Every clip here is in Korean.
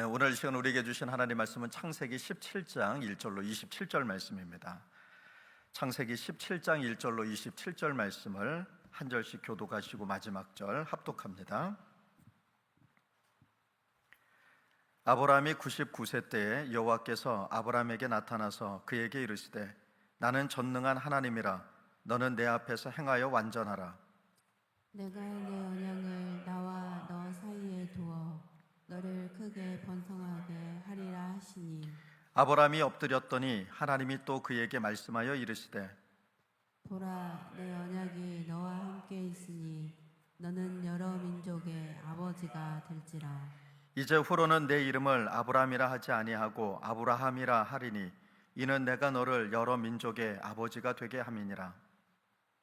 오늘 이 시간 우리에게 주신 하나님 말씀은 창세기 17장 1절로 27절 말씀입니다. 창세기 17장 1절로 27절 말씀을 한 절씩 교독하시고 마지막 절 합독합니다. 아브라함이 99세 때에 여호와께서 아브라함에게 나타나서 그에게 이르시되 나는 전능한 하나님이라 너는 내 앞에서 행하여 완전하라. 내가 내 언약을 나와 너 사이에 두어 너를 크게 번성하게 하리라 하시니 아브라함이 엎드렸더니 하나님이 또 그에게 말씀하여 이르시되 보라 내 언약이 너와 함께 있으니 너는 여러 민족의 아버지가 될지라. 이제 후로는 내 이름을 아브라함이라 하지 아니하고 아브라함이라 하리니 이는 내가 너를 여러 민족의 아버지가 되게 함이니라.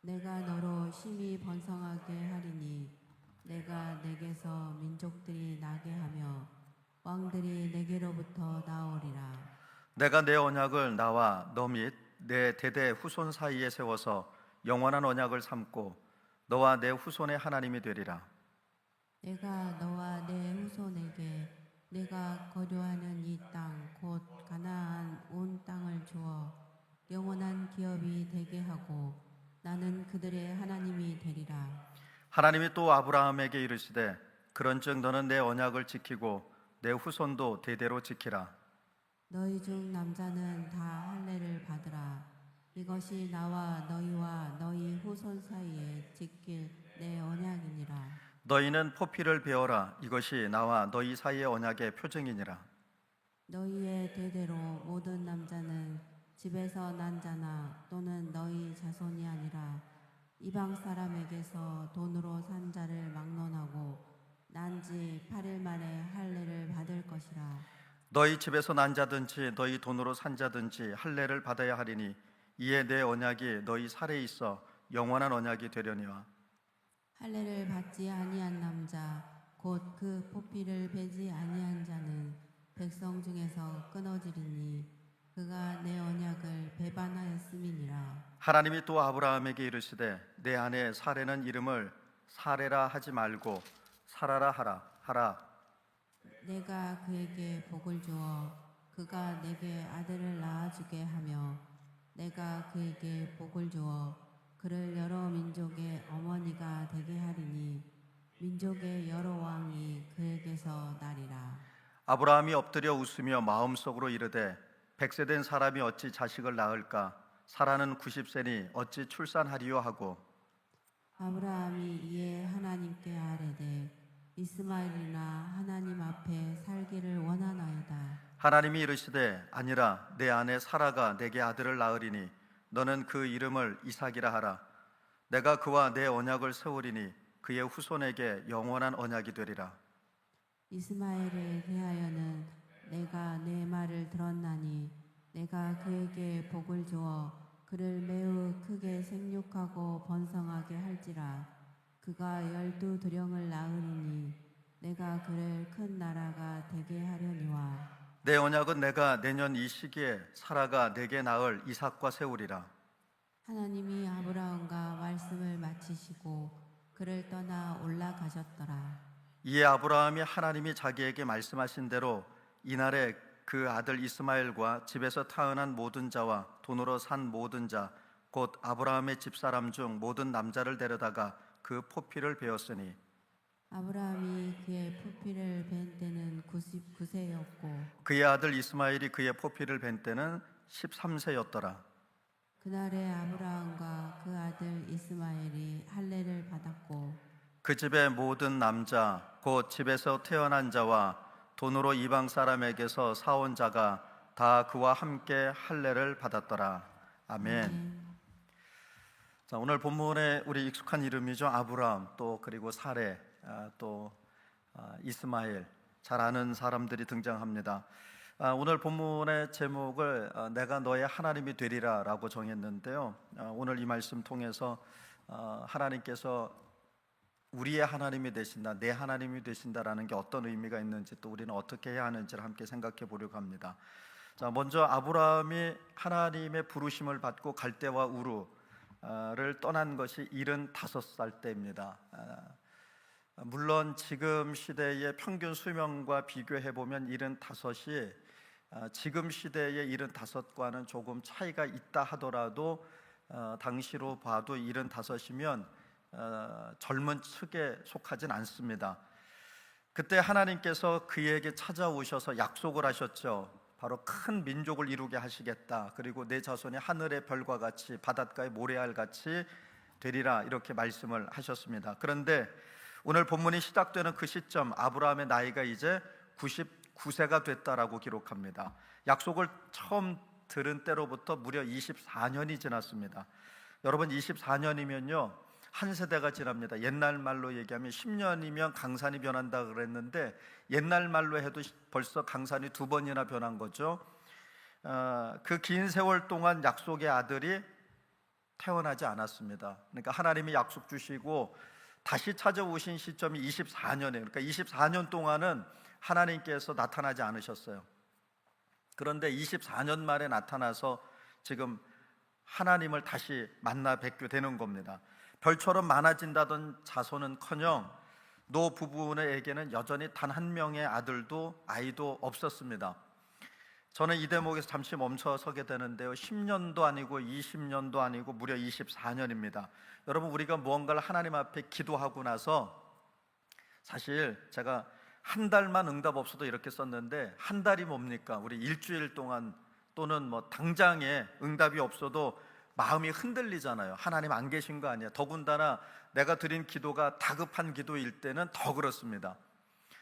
내가 너로 심히 번성하게 하리니 내가 내게서 민족들이 나게 하며 왕들이 내게로부터 나오리라. 내가 내 언약을 나와 너 및 내 대대 후손 사이에 세워서 영원한 언약을 삼고 너와 내 후손의 하나님이 되리라. 내가 너와 내 후손에게 내가 거류하는 이 땅 곧 가나안 온 땅을 주어 영원한 기업이 되게 하고 나는 그들의 하나님이 되리라. 하나님이 또 아브라함에게 이르시되 그런즉 너는 내 언약을 지키고 내 후손도 대대로 지키라. 너희 중 남자는 다 할례를 받으라. 이것이 나와 너희와 너희 후손 사이에 지킬 내 언약이니라. 너희는 포피를 베어라. 이것이 나와 너희 사이의 언약의 표징이니라. 너희의 대대로 모든 남자는 집에서 난 자나 또는 너희 자손이 아니라 이방 사람에게서 돈으로 산 자를 막론하고 난 지 8일 만에 할례를 받을 것이라. 너희 집에서 난 자든지 너희 돈으로 산 자든지 할례를 받아야 하리니 이에 내 언약이 너희 살에 있어 영원한 언약이 되려니와. 할례를 받지 아니한 남자 곧 그 포피를 베지 아니한 자는 백성 중에서 끊어지리니 그가 내 언약을 배반하였음이니라. 하나님이 또 아브라함에게 이르시되 내 아내 사레는 이름을 사레라 하지 말고 사라라 하라. 내가 그에게 복을 주어 그가 내게 아들을 낳아주게 하며 내가 그에게 복을 주어 그를 여러 민족의 어머니가 되게 하리니 민족의 여러 왕이 그에게서 나리라. 아브라함이 엎드려 웃으며 마음속으로 이르되 100세 된 사람이 어찌 자식을 낳을까? 사라는 90세니 어찌 출산하리요 하고. 아브라함이 이에 하나님께 아뢰되 이스마엘이나 하나님 앞에 살기를 원하나이다. 하나님이 이르시되 아니라 내 아내 사라가 내게 아들을 낳으리니 너는 그 이름을 이삭이라 하라. 내가 그와 내 언약을 세우리니 그의 후손에게 영원한 언약이 되리라. 이스마엘에 대하여는 내가 내 말을 들었나니 내가 그에게 복을 주어 그를 매우 크게 생육하고 번성하게 할지라. 그가 12두령을 낳으리니 내가 그를 큰 나라가 되게 하려니와. 내 언약은 내가 내년 이 시기에 사라가 내게 낳을 이삭과 세우리라. 하나님이 아브라함과 말씀을 마치시고 그를 떠나 올라가셨더라. 이에 아브라함이 하나님이 자기에게 말씀하신 대로 이날에 그 아들 이스마엘과 집에서 태어난 모든 자와 돈으로 산 모든 자 곧 아브라함의 집사람 중 모든 남자를 데려다가 그 포피를 베었으니. 아브라함이 그의 포피를 벤 때는 99세였고 그의 아들 이스마엘이 그의 포피를 벤 때는 13세였더라. 그날에 아브라함과 그 아들 이스마엘이 할례를 받았고 그 집의 모든 남자 곧 집에서 태어난 자와 돈으로 이방 사람에게서 사온 자가 다 그와 함께 할례를 받았더라. 아멘. 자, 오늘 본문에 우리 익숙한 이름이죠. 아브라함 또 그리고 사레 또 이스마엘, 잘 아는 사람들이 등장합니다. 오늘 본문의 제목을 내가 너의 하나님이 되리라 라고 정했는데요. 오늘 이 말씀 통해서 하나님께서 우리의 하나님이 되신다, 내 하나님이 되신다라는 게 어떤 의미가 있는지 또 우리는 어떻게 해야 하는지를 함께 생각해 보려고 합니다. 자, 먼저 아브라함이 하나님의 부르심을 받고 갈대와 우르를 떠난 것이 75살 때입니다. 물론 지금 시대의 평균 수명과 비교해 보면 75이 지금 시대의 75과는 조금 차이가 있다 하더라도 당시로 봐도 75이면 젊은 층에 속하진 않습니다. 그때 하나님께서 그에게 찾아오셔서 약속을 하셨죠. 바로 큰 민족을 이루게 하시겠다. 그리고 내 자손이 하늘의 별과 같이 바닷가의 모래알 같이 되리라, 이렇게 말씀을 하셨습니다. 그런데 오늘 본문이 시작되는 그 시점, 아브라함의 나이가 이제 99세가 됐다라고 기록합니다. 약속을 처음 들은 때로부터 무려 24년이 지났습니다. 여러분, 24년이면요 한 세대가 지납니다. 옛날 말로 얘기하면 10년이면 강산이 변한다 그랬는데 옛날 말로 해도 벌써 강산이 2번이나 변한 거죠. 그 긴 세월 동안 약속의 아들이 태어나지 않았습니다. 그러니까 하나님이 약속 주시고 다시 찾아오신 시점이 24년이에요. 그러니까 24년 동안은 하나님께서 나타나지 않으셨어요. 그런데 24년 만에 나타나서 지금 하나님을 다시 만나 뵙게 되는 겁니다. 별처럼 많아진다던 자손은커녕 노 부부에게는 여전히 단 한 명의 아이도 없었습니다. 저는 이 대목에서 잠시 멈춰서게 되는데요, 10년도 아니고 20년도 아니고 무려 24년입니다. 여러분, 우리가 무언가를 하나님 앞에 기도하고 나서, 사실 제가 한 달만 응답 없어도 이렇게 썼는데, 한 달이 뭡니까? 우리 일주일 동안 또는 뭐 당장에 응답이 없어도 마음이 흔들리잖아요. 하나님 안 계신 거 아니야. 더군다나 내가 드린 기도가 다급한 기도일 때는 더 그렇습니다.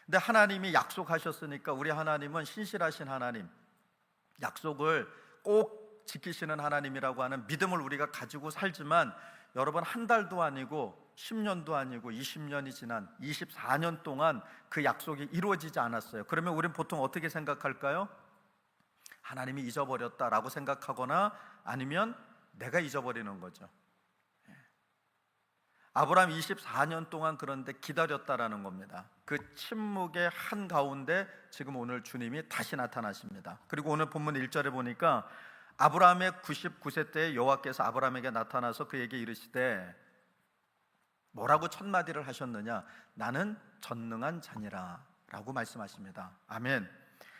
근데 하나님이 약속하셨으니까, 우리 하나님은 신실하신 하나님, 약속을 꼭 지키시는 하나님이라고 하는 믿음을 우리가 가지고 살지만, 여러분, 한 달도 아니고 10년도 아니고 20년이 지난 24년 동안 그 약속이 이루어지지 않았어요. 그러면 우리는 보통 어떻게 생각할까요? 하나님이 잊어버렸다라고 생각하거나 아니면 내가 잊어버리는 거죠. 아브라함 24년 동안 그런데 기다렸다라는 겁니다. 그 침묵의 한가운데 지금 오늘 주님이 다시 나타나십니다. 그리고 오늘 본문 1절에 보니까 아브라함의 99세 때 여호와께서 아브라함에게 나타나서 그에게 이르시되, 뭐라고 첫 마디를 하셨느냐? 나는 전능한 자니라 라고 말씀하십니다. 아멘.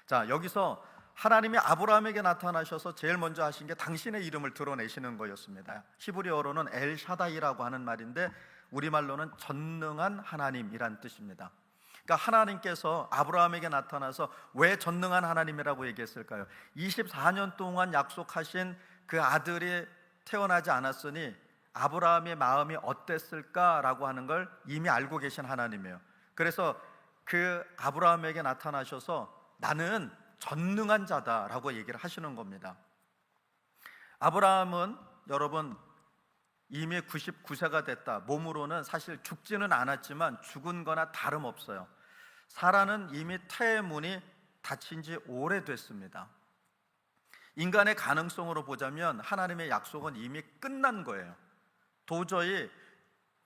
자, 여기서 하나님이 아브라함에게 나타나셔서 제일 먼저 하신 게 당신의 이름을 드러내시는 거였습니다. 히브리어로는 엘샤다이라고 하는 말인데 우리말로는 전능한 하나님이란 뜻입니다. 그러니까 하나님께서 아브라함에게 나타나서 왜 전능한 하나님이라고 얘기했을까요? 24년 동안 약속하신 그 아들이 태어나지 않았으니 아브라함의 마음이 어땠을까라고 하는 걸 이미 알고 계신 하나님이에요. 그래서 그 아브라함에게 나타나셔서 나는 전능한 자다라고 얘기를 하시는 겁니다. 아브라함은 여러분 이미 99세가 됐다. 몸으로는 사실 죽지는 않았지만 죽은 거나 다름없어요. 사라는 이미 태의 문이 닫힌 지 오래됐습니다. 인간의 가능성으로 보자면 하나님의 약속은 이미 끝난 거예요. 도저히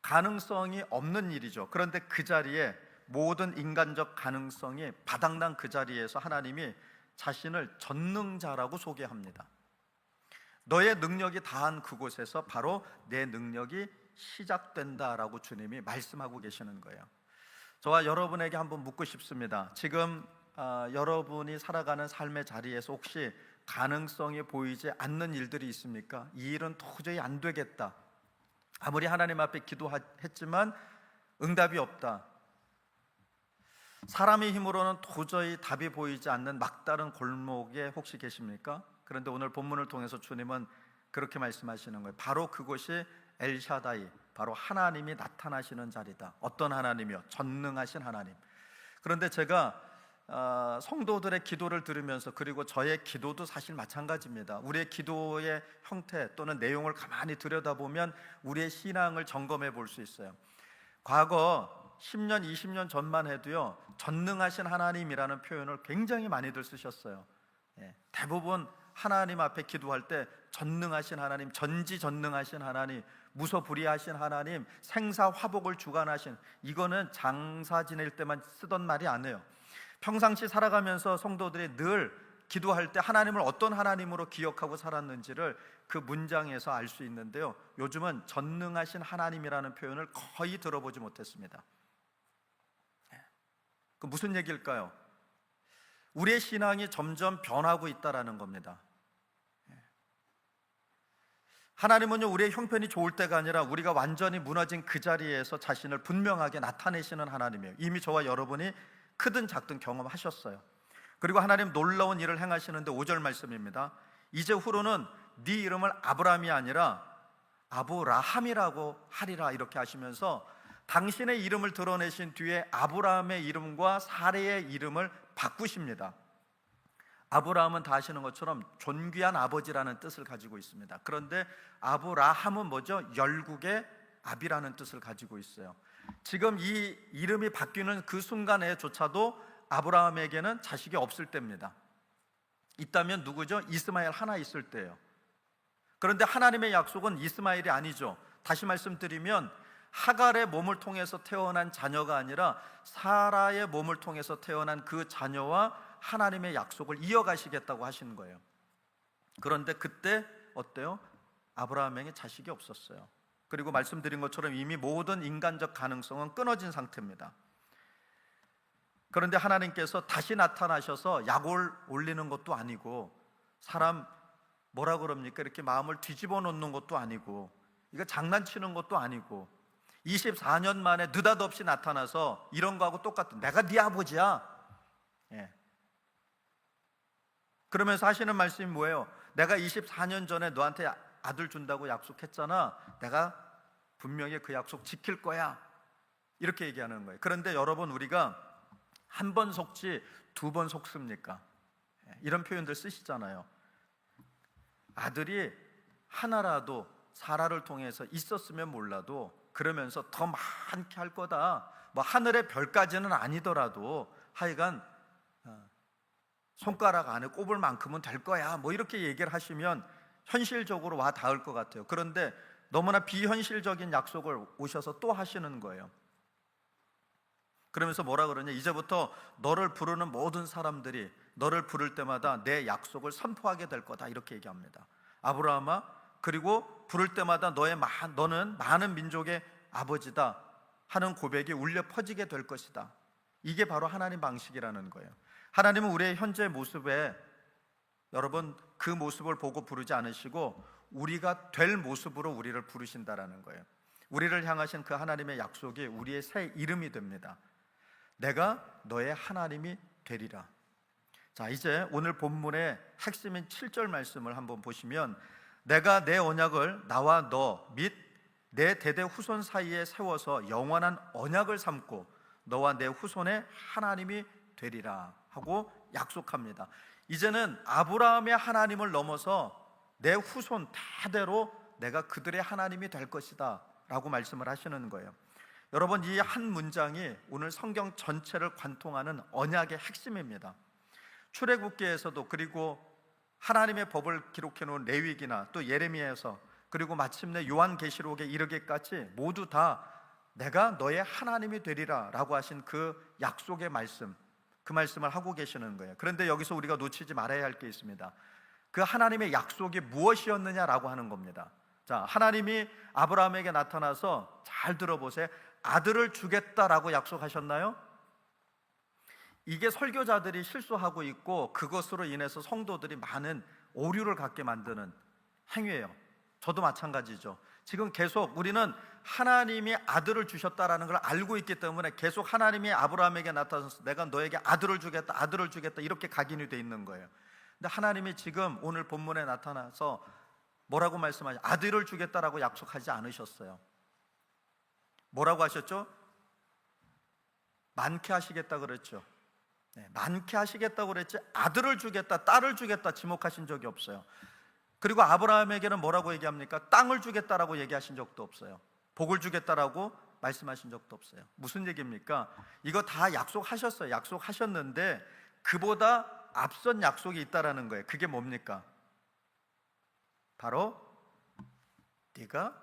가능성이 없는 일이죠. 그런데 그 자리에 모든 인간적 가능성이 바닥난 그 자리에서 하나님이 자신을 전능자라고 소개합니다. 너의 능력이 다한 그곳에서 바로 내 능력이 시작된다라고 주님이 말씀하고 계시는 거예요. 저와 여러분에게 한번 묻고 싶습니다. 지금 여러분이 살아가는 삶의 자리에서 혹시 가능성이 보이지 않는 일들이 있습니까? 이 일은 도저히 안 되겠다. 아무리 하나님 앞에 기도했지만 응답이 없다. 사람의 힘으로는 도저히 답이 보이지 않는 막다른 골목에 혹시 계십니까? 그런데 오늘 본문을 통해서 주님은 그렇게 말씀하시는 거예요. 바로 그곳이 엘샤다이, 바로 하나님이 나타나시는 자리다. 어떤 하나님이요? 전능하신 하나님. 그런데 제가 성도들의 기도를 들으면서, 그리고 저의 기도도 사실 마찬가지입니다. 우리의 기도의 형태 또는 내용을 가만히 들여다보면 우리의 신앙을 점검해 볼 수 있어요. 과거 10년, 20년 전만 해도요, 전능하신 하나님이라는 표현을 굉장히 많이들 쓰셨어요. 대부분 하나님 앞에 기도할 때 전능하신 하나님, 전지전능하신 하나님, 무소불위하신 하나님, 생사화복을 주관하신, 이거는 장사 지낼 때만 쓰던 말이 아니에요. 평상시 살아가면서 성도들이 늘 기도할 때 하나님을 어떤 하나님으로 기억하고 살았는지를 그 문장에서 알 수 있는데요, 요즘은 전능하신 하나님이라는 표현을 거의 들어보지 못했습니다. 그 무슨 얘기일까요? 우리의 신앙이 점점 변하고 있다라는 겁니다. 하나님은요, 우리의 형편이 좋을 때가 아니라 우리가 완전히 무너진 그 자리에서 자신을 분명하게 나타내시는 하나님이에요. 이미 저와 여러분이 크든 작든 경험하셨어요. 그리고 하나님 놀라운 일을 행하시는데 5절 말씀입니다. 이제 후로는 네 이름을 아브라함이 아니라 아브라함이라고 하리라, 이렇게 하시면서 당신의 이름을 드러내신 뒤에 아브라함의 이름과 사레의 이름을 바꾸십니다. 아브라함은 다 아시는 것처럼 존귀한 아버지라는 뜻을 가지고 있습니다. 그런데 아브라함은 뭐죠? 열국의 아비라는 뜻을 가지고 있어요. 지금 이 이름이 바뀌는 그 순간에조차도 아브라함에게는 자식이 없을 때입니다. 있다면 누구죠? 이스마엘 하나 있을 때예요. 그런데 하나님의 약속은 이스마엘이 아니죠. 다시 말씀드리면 하갈의 몸을 통해서 태어난 자녀가 아니라 사라의 몸을 통해서 태어난 그 자녀와 하나님의 약속을 이어가시겠다고 하시는 거예요. 그런데 그때 어때요? 아브라함에게 자식이 없었어요. 그리고 말씀드린 것처럼 이미 모든 인간적 가능성은 끊어진 상태입니다. 그런데 하나님께서 다시 나타나셔서 약을 올리는 것도 아니고, 사람 뭐라 그럽니까? 이렇게 마음을 뒤집어 놓는 것도 아니고, 이거 장난치는 것도 아니고, 24년 만에 느닷없이 나타나서 이런 거하고 똑같은, 내가 네 아버지야. 그러면서 하시는 말씀이 뭐예요? 내가 24년 전에 너한테 아들 준다고 약속했잖아. 내가 분명히 그 약속 지킬 거야. 이렇게 얘기하는 거예요. 그런데 여러분, 우리가 한 번 속지 두 번 속습니까? 이런 표현들 쓰시잖아요. 아들이 하나라도 사라를 통해서 있었으면 몰라도 그러면서 더 많게 할 거다. 뭐 하늘의 별까지는 아니더라도 하여간 손가락 안에 꼽을 만큼은 될 거야. 뭐 이렇게 얘기를 하시면 현실적으로 와 닿을 것 같아요. 그런데 너무나 비현실적인 약속을 오셔서 또 하시는 거예요. 그러면서 뭐라 그러냐? 이제부터 너를 부르는 모든 사람들이 너를 부를 때마다 내 약속을 선포하게 될 거다. 이렇게 얘기합니다. 아브라함아, 그리고 부를 때마다 너는 많은 민족의 아버지다 하는 고백이 울려 퍼지게 될 것이다. 이게 바로 하나님 방식이라는 거예요. 하나님은 우리의 현재 모습에, 여러분, 그 모습을 보고 부르지 않으시고 우리가 될 모습으로 우리를 부르신다라는 거예요. 우리를 향하신 그 하나님의 약속이 우리의 새 이름이 됩니다. 내가 너의 하나님이 되리라. 자, 이제 오늘 본문의 핵심인 7절 말씀을 한번 보시면, 내가 내 언약을 나와 너 및 내 대대 후손 사이에 세워서 영원한 언약을 삼고 너와 내 후손의 하나님이 되리라 하고 약속합니다. 이제는 아브라함의 하나님을 넘어서 내 후손 대대로 내가 그들의 하나님이 될 것이다 라고 말씀을 하시는 거예요. 여러분, 이 한 문장이 오늘 성경 전체를 관통하는 언약의 핵심입니다. 출애굽기에서도, 그리고 하나님의 법을 기록해 놓은 레위기나 또 예레미야에서, 그리고 마침내 요한계시록에 이르기까지 모두 다 내가 너의 하나님이 되리라 라고 하신 그 약속의 말씀, 그 말씀을 하고 계시는 거예요. 그런데 여기서 우리가 놓치지 말아야 할 게 있습니다. 그 하나님의 약속이 무엇이었느냐라고 하는 겁니다. 자, 하나님이 아브라함에게 나타나서, 잘 들어보세요, 아들을 주겠다라고 약속하셨나요? 이게 설교자들이 실수하고 있고 그것으로 인해서 성도들이 많은 오류를 갖게 만드는 행위예요. 저도 마찬가지죠. 지금 계속 우리는 하나님이 아들을 주셨다라는 걸 알고 있기 때문에 계속 하나님이 아브라함에게 나타나서 내가 너에게 아들을 주겠다, 아들을 주겠다, 이렇게 각인이 돼 있는 거예요. 근데 하나님이 지금 오늘 본문에 나타나서 뭐라고 말씀하죠? 아들을 주겠다라고 약속하지 않으셨어요. 뭐라고 하셨죠? 많게 하시겠다 그랬죠. 많게 하시겠다고 그랬지 아들을 주겠다, 딸을 주겠다 지목하신 적이 없어요. 그리고 아브라함에게는 뭐라고 얘기합니까? 땅을 주겠다라고 얘기하신 적도 없어요. 복을 주겠다라고 말씀하신 적도 없어요. 무슨 얘기입니까? 이거 다 약속하셨어요. 약속하셨는데 그보다 앞선 약속이 있다라는 거예요. 그게 뭡니까? 바로 네가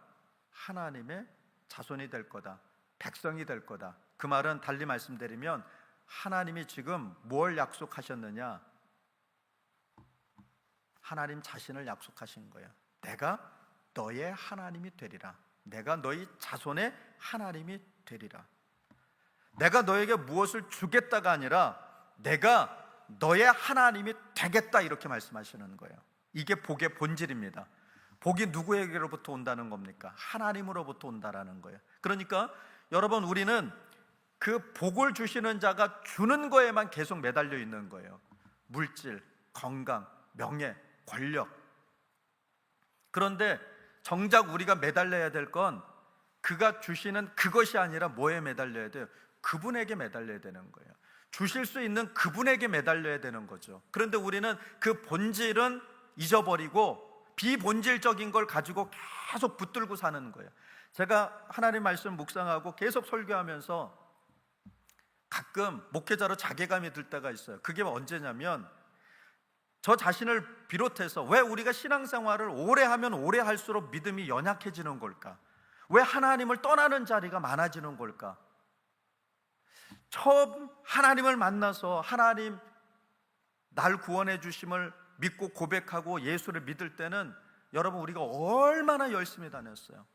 하나님의 자손이 될 거다, 백성이 될 거다. 그 말은 달리 말씀드리면 하나님이 지금 뭘 약속하셨느냐? 하나님 자신을 약속하신 거예요. 내가 너의 하나님이 되리라. 내가 너희 자손의 하나님이 되리라. 내가 너에게 무엇을 주겠다가 아니라 내가 너의 하나님이 되겠다, 이렇게 말씀하시는 거예요. 이게 복의 본질입니다. 복이 누구에게로부터 온다는 겁니까? 하나님으로부터 온다라는 거예요. 그러니까 여러분, 우리는 그 복을 주시는 자가 주는 거에만 계속 매달려 있는 거예요. 물질, 건강, 명예, 권력. 그런데 정작 우리가 매달려야 될 건 그가 주시는 그것이 아니라 뭐에 매달려야 돼요? 그분에게 매달려야 되는 거예요. 주실 수 있는 그분에게 매달려야 되는 거죠. 그런데 우리는 그 본질은 잊어버리고 비본질적인 걸 가지고 계속 붙들고 사는 거예요. 제가 하나님 말씀 묵상하고 계속 설교하면서 가끔 목회자로 자괴감이 들 때가 있어요. 그게 언제냐면, 저 자신을 비롯해서 왜 우리가 신앙생활을 오래 하면 오래 할수록 믿음이 연약해지는 걸까? 왜 하나님을 떠나는 자리가 많아지는 걸까? 처음 하나님을 만나서 하나님 날 구원해 주심을 믿고 고백하고 예수를 믿을 때는 여러분, 우리가 얼마나 열심히 다녔어요.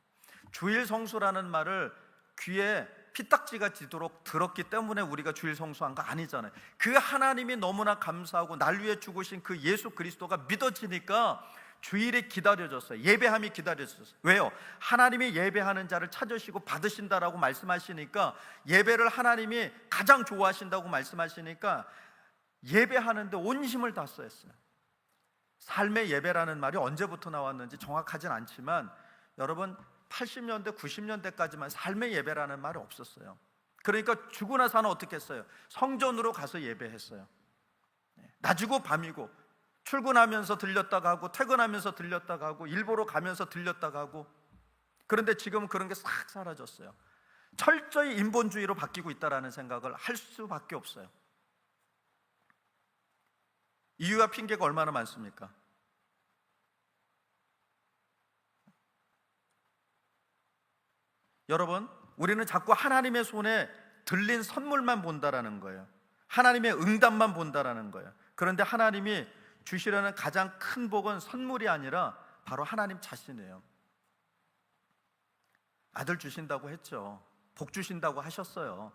주일 성수라는 말을 귀에 피딱지가 지도록 들었기 때문에 우리가 주일 성수한 거 아니잖아요. 그 하나님이 너무나 감사하고 날 위해 죽으신 그 예수 그리스도가 믿어지니까 주일이 기다려졌어요. 예배함이 기다려졌어요. 왜요? 하나님이 예배하는 자를 찾으시고 받으신다라고 말씀하시니까, 예배를 하나님이 가장 좋아하신다고 말씀하시니까 예배하는데 온 힘을 다 썼어요. 삶의 예배라는 말이 언제부터 나왔는지 정확하진 않지만 여러분, 80년대, 90년대까지만 삶의 예배라는 말이 없었어요. 그러니까 죽고 나서는 어떻게 했어요? 성전으로 가서 예배했어요. 낮이고 밤이고, 출근하면서 들렸다가 하고, 퇴근하면서 들렸다가 하고, 일보러 가면서 들렸다가 하고. 그런데 지금은 그런 게 싹 사라졌어요. 철저히 인본주의로 바뀌고 있다는 생각을 할 수밖에 없어요. 이유와 핑계가 얼마나 많습니까? 여러분, 우리는 자꾸 하나님의 손에 들린 선물만 본다라는 거예요. 하나님의 응답만 본다라는 거예요. 그런데 하나님이 주시려는 가장 큰 복은 선물이 아니라 바로 하나님 자신이에요. 아들 주신다고 했죠. 복 주신다고 하셨어요.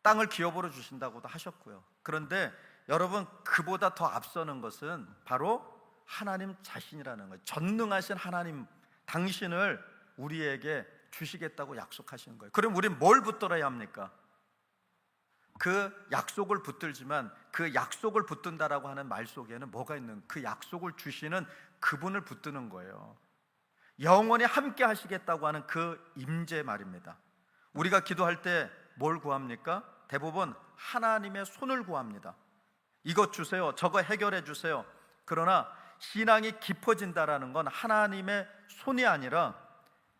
땅을 기업으로 주신다고도 하셨고요. 그런데 여러분, 그보다 더 앞서는 것은 바로 하나님 자신이라는 거예요. 전능하신 하나님, 당신을 우리에게 주시겠다고 약속하신 거예요. 그럼 우리는 뭘 붙들어야 합니까? 그 약속을 붙들지만 그 약속을 붙든다라고 하는 말 속에는 뭐가 있는, 그 약속을 주시는 그분을 붙드는 거예요. 영원히 함께 하시겠다고 하는 그 임재 말입니다. 우리가 기도할 때 뭘 구합니까? 대부분 하나님의 손을 구합니다. 이것 주세요, 저거 해결해 주세요. 그러나 신앙이 깊어진다라는 건 하나님의 손이 아니라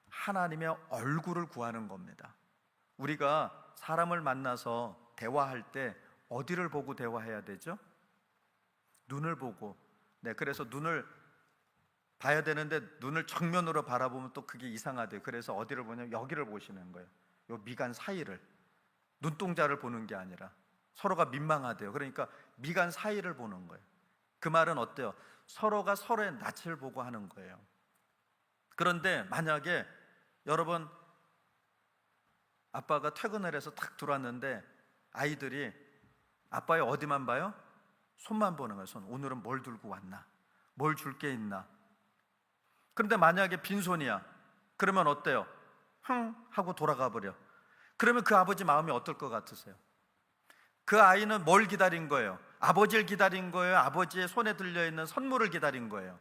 하나님의 얼굴을 구하는 겁니다. 우리가 사람을 만나서 대화할 때 어디를 보고 대화해야 되죠? 눈을 보고. 그래서 눈을 봐야 되는데 눈을 정면으로 바라보면 또 그게 이상하대요. 그래서 어디를 보냐면 여기를 보시는 거예요. 요 미간 사이를, 눈동자를 보는 게 아니라. 서로가 민망하대요. 그러니까 미간 사이를 보는 거예요. 그 말은 어때요? 서로가 서로의 낯을 보고 하는 거예요. 그런데 만약에 여러분, 아빠가 퇴근을 해서 탁 들어왔는데 아이들이 아빠의 어디만 봐요? 손만 보는 거예요. 손. 오늘은 뭘 들고 왔나? 뭘 줄 게 있나? 그런데 만약에 빈손이야. 그러면 어때요? 흥 하고 돌아가 버려. 그러면 그 아버지 마음이 어떨 것 같으세요? 그 아이는 뭘 기다린 거예요? 아버지를 기다린 거예요? 아버지의 손에 들려있는 선물을 기다린 거예요?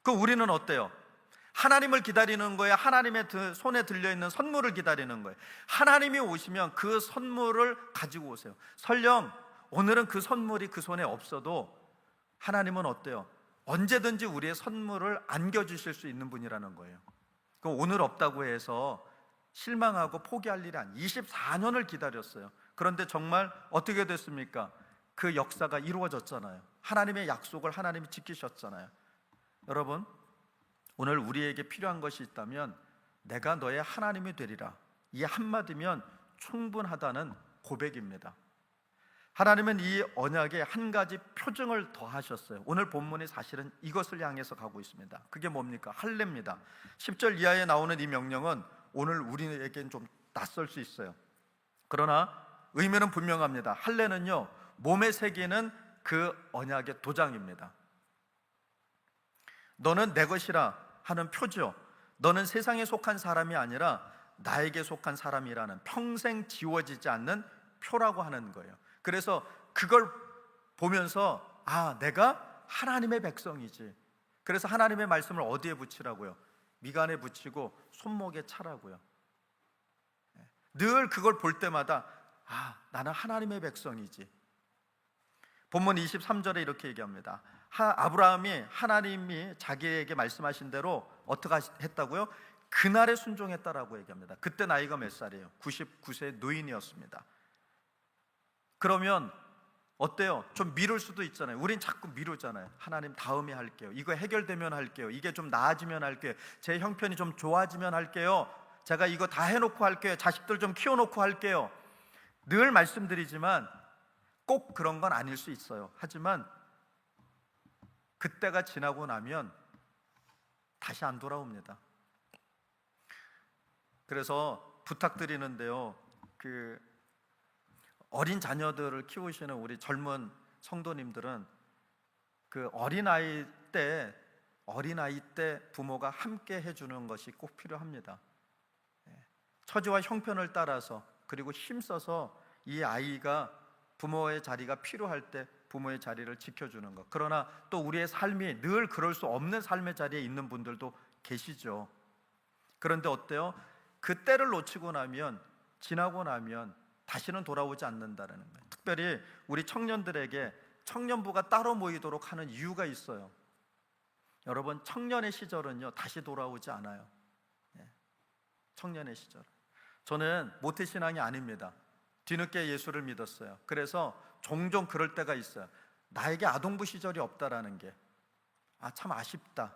그 우리는 어때요? 하나님을 기다리는 거예요? 하나님의 손에 들려있는 선물을 기다리는 거예요? 하나님이 오시면 그 선물을 가지고 오세요. 설령 오늘은 그 선물이 그 손에 없어도 하나님은 어때요? 언제든지 우리의 선물을 안겨주실 수 있는 분이라는 거예요. 오늘 없다고 해서 실망하고 포기할 일이 아니에요. 24년을 기다렸어요. 그런데 정말 어떻게 됐습니까? 그 역사가 이루어졌잖아요. 하나님의 약속을 하나님이 지키셨잖아요. 여러분, 오늘 우리에게 필요한 것이 있다면 내가 너의 하나님이 되리라, 이 한마디면 충분하다는 고백입니다. 하나님은 이 언약에 한 가지 표징을 더하셨어요. 오늘 본문이 사실은 이것을 향해서 가고 있습니다. 그게 뭡니까? 할례입니다. 10절 이하에 나오는 이 명령은 오늘 우리에겐 좀 낯설 수 있어요. 그러나 의미는 분명합니다. 할례는요, 몸에 새기는 그 언약의 도장입니다. 너는 내 것이라 하는 표죠. 너는 세상에 속한 사람이 아니라 나에게 속한 사람이라는 평생 지워지지 않는 표라고 하는 거예요. 그래서 그걸 보면서 내가 하나님의 백성이지. 그래서 하나님의 말씀을 어디에 붙이라고요? 미간에 붙이고 손목에 차라고요. 늘 그걸 볼 때마다 나는 하나님의 백성이지. 본문 23절에 이렇게 얘기합니다. 아브라함이 하나님이 자기에게 말씀하신 대로 어떻게 했다고요? 그날에 순종했다라고 얘기합니다. 그때 나이가 몇 살이에요? 99세 노인이었습니다. 그러면 어때요? 좀 미룰 수도 있잖아요. 우린 자꾸 미루잖아요. 하나님 다음에 할게요. 이거 해결되면 할게요. 이게 좀 나아지면 할게요. 제 형편이 좀 좋아지면 할게요. 제가 이거 다 해놓고 할게요. 자식들 좀 키워놓고 할게요. 늘 말씀드리지만 꼭 그런 건 아닐 수 있어요. 하지만 그때가 지나고 나면 다시 안 돌아옵니다. 그래서 부탁드리는데요, 어린 자녀들을 키우시는 우리 젊은 성도님들은 그 어린아이 때 부모가 함께 해주는 것이 꼭 필요합니다. 처지와 형편을 따라서, 그리고 힘써서 이 아이가 부모의 자리가 필요할 때 부모의 자리를 지켜주는 것. 그러나 또 우리의 삶이 늘 그럴 수 없는 삶의 자리에 있는 분들도 계시죠. 그런데 어때요? 그 때를 놓치고 나면, 지나고 나면 다시는 돌아오지 않는다는 거예요. 특별히 우리 청년들에게 청년부가 따로 모이도록 하는 이유가 있어요. 여러분, 청년의 시절은요 다시 돌아오지 않아요. 청년의 시절. 저는 모태신앙이 아닙니다. 뒤늦게 예수를 믿었어요. 그래서 종종 그럴 때가 있어요. 나에게 아동부 시절이 없다라는 게 참 아쉽다.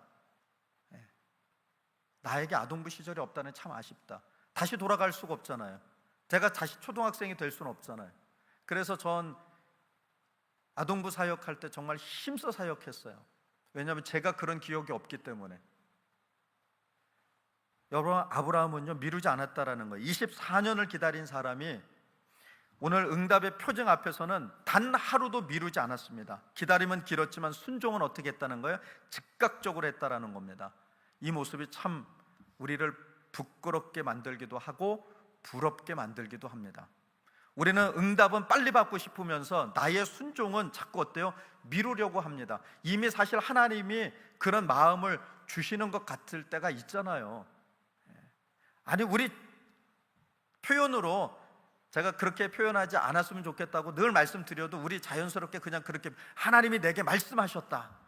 나에게 아동부 시절이 없다는 참 아쉽다. 다시 돌아갈 수가 없잖아요. 제가 다시 초등학생이 될 수는 없잖아요. 그래서 전 아동부 사역할 때 정말 힘써 사역했어요. 왜냐하면 제가 그런 기억이 없기 때문에. 여러분, 아브라함은요 미루지 않았다라는 거예요. 24년을 기다린 사람이 오늘 응답의 표징 앞에서는 단 하루도 미루지 않았습니다. 기다림은 길었지만 순종은 어떻게 했다는 거예요? 즉각적으로 했다라는 겁니다. 이 모습이 참 우리를 부끄럽게 만들기도 하고 부럽게 만들기도 합니다. 우리는 응답은 빨리 받고 싶으면서 나의 순종은 자꾸 어때요? 미루려고 합니다. 이미 사실 하나님이 그런 마음을 주시는 것 같을 때가 있잖아요. 아니, 우리 표현으로 제가 그렇게 표현하지 않았으면 좋겠다고 늘 말씀드려도 우리 자연스럽게 그냥 그렇게 하나님이 내게 말씀하셨다.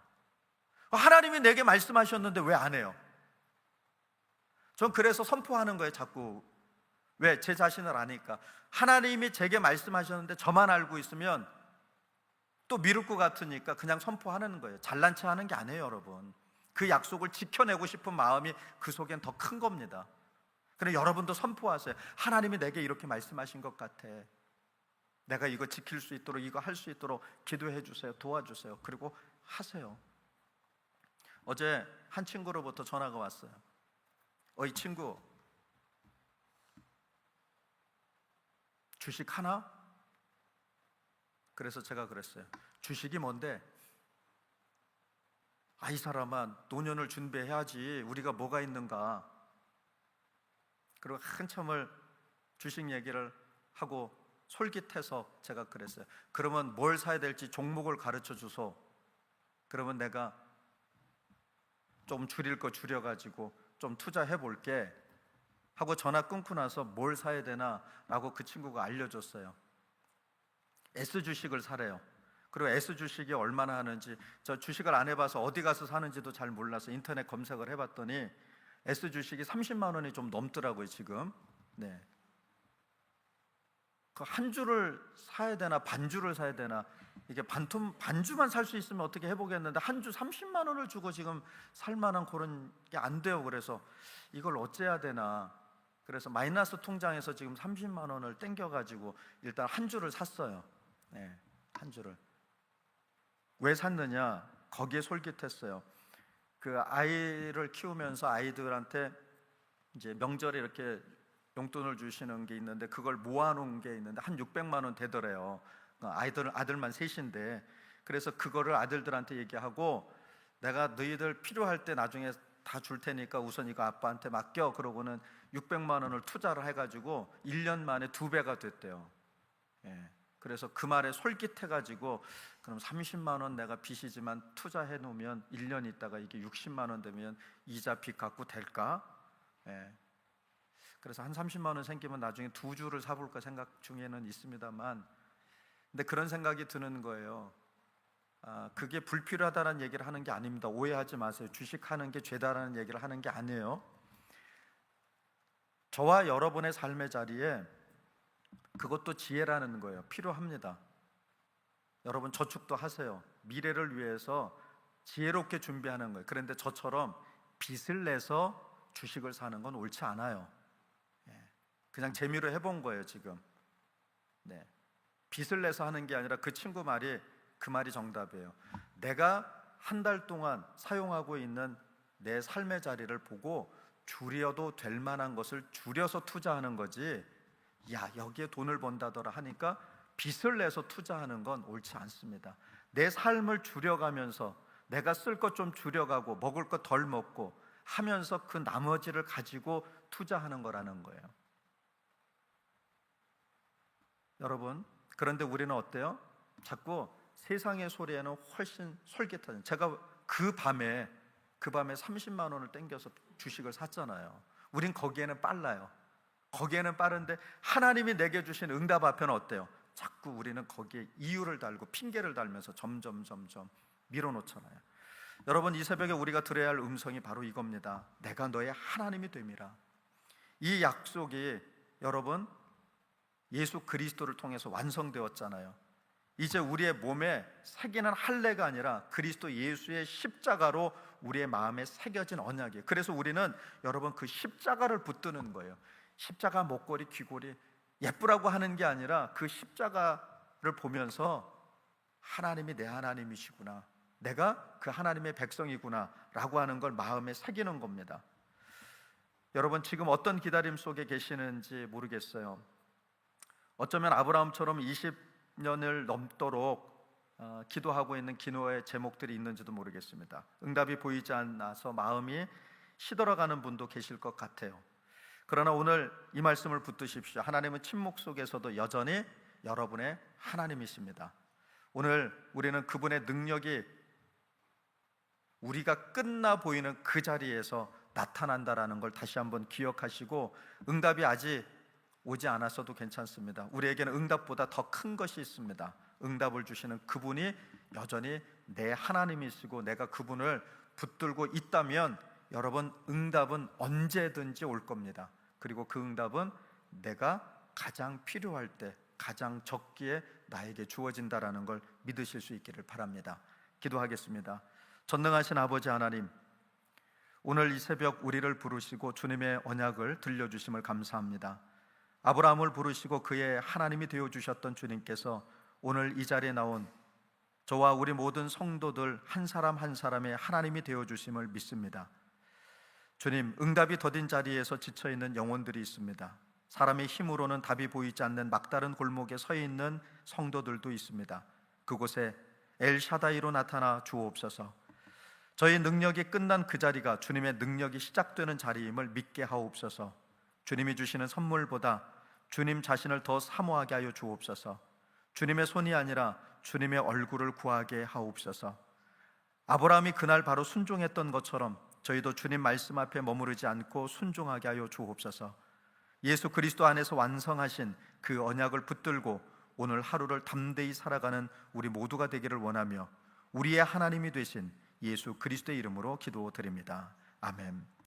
하나님이 내게 말씀하셨는데 왜 안 해요? 전 그래서 선포하는 거예요, 자꾸. 왜? 제 자신을 아니까. 하나님이 제게 말씀하셨는데 저만 알고 있으면 또 미룰 것 같으니까 그냥 선포하는 거예요. 잘난 체 하는 게 아니에요, 여러분. 그 약속을 지켜내고 싶은 마음이 그 속엔 더 큰 겁니다. 그래, 여러분도 선포하세요. 하나님이 내게 이렇게 말씀하신 것 같아. 내가 이거 지킬 수 있도록, 이거 할 수 있도록 기도해 주세요. 도와주세요. 그리고 하세요. 어제 한 친구로부터 전화가 왔어요. 이 친구, 주식 하나? 그래서 제가 그랬어요. 주식이 뭔데? 이 사람아, 노년을 준비해야지. 우리가 뭐가 있는가? 그리고 한참을 주식 얘기를 하고 솔깃해서 제가 그랬어요. 그러면 뭘 사야 될지 종목을 가르쳐 주소. 그러면 내가 좀 줄일 거 줄여가지고 좀 투자해 볼게 하고 전화 끊고 나서 뭘 사야 되나 라고 그 친구가 알려줬어요. S주식을 사래요. 그리고 S주식이 얼마나 하는지, 저 주식을 안 해봐서 어디 가서 사는지도 잘 몰라서 인터넷 검색을 해봤더니 S주식이 30만 원이 좀 넘더라고요, 지금. 네. 그 한 주를 사야 되나 반주를 사야 되나, 이게 반주만 살 수 있으면 어떻게 해보겠는데 한 주 30만 원을 주고 지금 살 만한 그런 게 안 돼요. 그래서 이걸 어째야 되나. 그래서 마이너스 통장에서 지금 30만 원을 땡겨가지고 일단 한 주를 샀어요. 네, 한 주를. 왜 샀느냐? 거기에 솔깃했어요. 그 아이를 키우면서 아이들한테 이제 명절에 이렇게 용돈을 주시는 게 있는데 그걸 모아놓은 게 있는데 한 600만 원 되더래요. 아들만 셋인데, 그래서 그거를 아들들한테 얘기하고 내가 너희들 필요할 때 나중에 다 줄 테니까 우선 이거 아빠한테 맡겨. 그러고는 600만 원을 투자를 해가지고 1년 만에 2배가 됐대요. 예. 그래서 그 말에 솔깃해가지고 그럼 30만 원 내가 빚이지만 투자해 놓으면 1년 있다가 이게 60만 원 되면 이자 빚 갚고 될까? 예. 그래서 한 30만 원 생기면 나중에 2주를 사볼까 생각 중에는 있습니다만, 근데 그런 생각이 드는 거예요. 그게 불필요하다는 얘기를 하는 게 아닙니다. 오해하지 마세요. 주식하는 게 죄다라는 얘기를 하는 게 아니에요. 저와 여러분의 삶의 자리에 그것도 지혜라는 거예요. 필요합니다. 여러분 저축도 하세요. 미래를 위해서 지혜롭게 준비하는 거예요. 그런데 저처럼 빚을 내서 주식을 사는 건 옳지 않아요. 그냥 재미로 해본 거예요 지금. 네. 빚을 내서 하는 게 아니라 그 친구 말이 그 말이 정답이에요. 내가 한 달 동안 사용하고 있는 내 삶의 자리를 보고 줄여도 될 만한 것을 줄여서 투자하는 거지, 야 여기에 돈을 번다더라 하니까 빚을 내서 투자하는 건 옳지 않습니다. 내 삶을 줄여가면서 내가 쓸 것 좀 줄여가고 먹을 것 덜 먹고 하면서 그 나머지를 가지고 투자하는 거라는 거예요. 여러분, 그런데 우리는 어때요? 자꾸 세상의 소리에는 훨씬 솔깃하죠. 제가 그 밤에 30만 원을 땡겨서 주식을 샀잖아요. 우린 거기에는 빨라요. 거기에는 빠른데 하나님이 내게 주신 응답 앞에는 어때요? 자꾸 우리는 거기에 이유를 달고 핑계를 달면서 점점 밀어놓잖아요. 여러분, 이 새벽에 우리가 들어야 할 음성이 바로 이겁니다. 내가 너의 하나님이 됨이라. 이 약속이 여러분 예수 그리스도를 통해서 완성되었잖아요. 이제 우리의 몸에 새기는 할례가 아니라 그리스도 예수의 십자가로 우리의 마음에 새겨진 언약이에요. 그래서 우리는 여러분 그 십자가를 붙드는 거예요. 십자가 목걸이 귀걸이 예쁘라고 하는 게 아니라 그 십자가를 보면서 하나님이 내 하나님이시구나, 내가 그 하나님의 백성이구나 라고 하는 걸 마음에 새기는 겁니다. 여러분 지금 어떤 기다림 속에 계시는지 모르겠어요. 어쩌면 아브라함처럼 20년을 넘도록 기도하고 있는 기도의 제목들이 있는지도 모르겠습니다. 응답이 보이지 않아서 마음이 시들어가는 분도 계실 것 같아요. 그러나 오늘 이 말씀을 붙드십시오. 하나님은 침묵 속에서도 여전히 여러분의 하나님이십니다. 오늘 우리는 그분의 능력이 우리가 끝나 보이는 그 자리에서 나타난다라는 걸 다시 한번 기억하시고, 응답이 아직 오지 않았어도 괜찮습니다. 우리에게는 응답보다 더 큰 것이 있습니다. 응답을 주시는 그분이 여전히 내 하나님이시고 내가 그분을 붙들고 있다면 여러분 응답은 언제든지 올 겁니다. 그리고 그 응답은 내가 가장 필요할 때 가장 적기에 나에게 주어진다라는 걸 믿으실 수 있기를 바랍니다. 기도하겠습니다. 전능하신 아버지 하나님, 오늘 이 새벽 우리를 부르시고 주님의 언약을 들려주심을 감사합니다. 아브라함을 부르시고 그의 하나님이 되어주셨던 주님께서 오늘 이 자리에 나온 저와 우리 모든 성도들 한 사람 한 사람의 하나님이 되어주심을 믿습니다. 주님, 응답이 더딘 자리에서 지쳐있는 영혼들이 있습니다. 사람의 힘으로는 답이 보이지 않는 막다른 골목에 서 있는 성도들도 있습니다. 그곳에 엘샤다이로 나타나 주옵소서. 저희 능력이 끝난 그 자리가 주님의 능력이 시작되는 자리임을 믿게 하옵소서. 주님이 주시는 선물보다 주님 자신을 더 사모하게 하여 주옵소서. 주님의 손이 아니라 주님의 얼굴을 구하게 하옵소서. 아브라함이 그날 바로 순종했던 것처럼 저희도 주님 말씀 앞에 머무르지 않고 순종하게 하여 주옵소서. 예수 그리스도 안에서 완성하신 그 언약을 붙들고 오늘 하루를 담대히 살아가는 우리 모두가 되기를 원하며 우리의 하나님이 되신 예수 그리스도의 이름으로 기도드립니다. 아멘.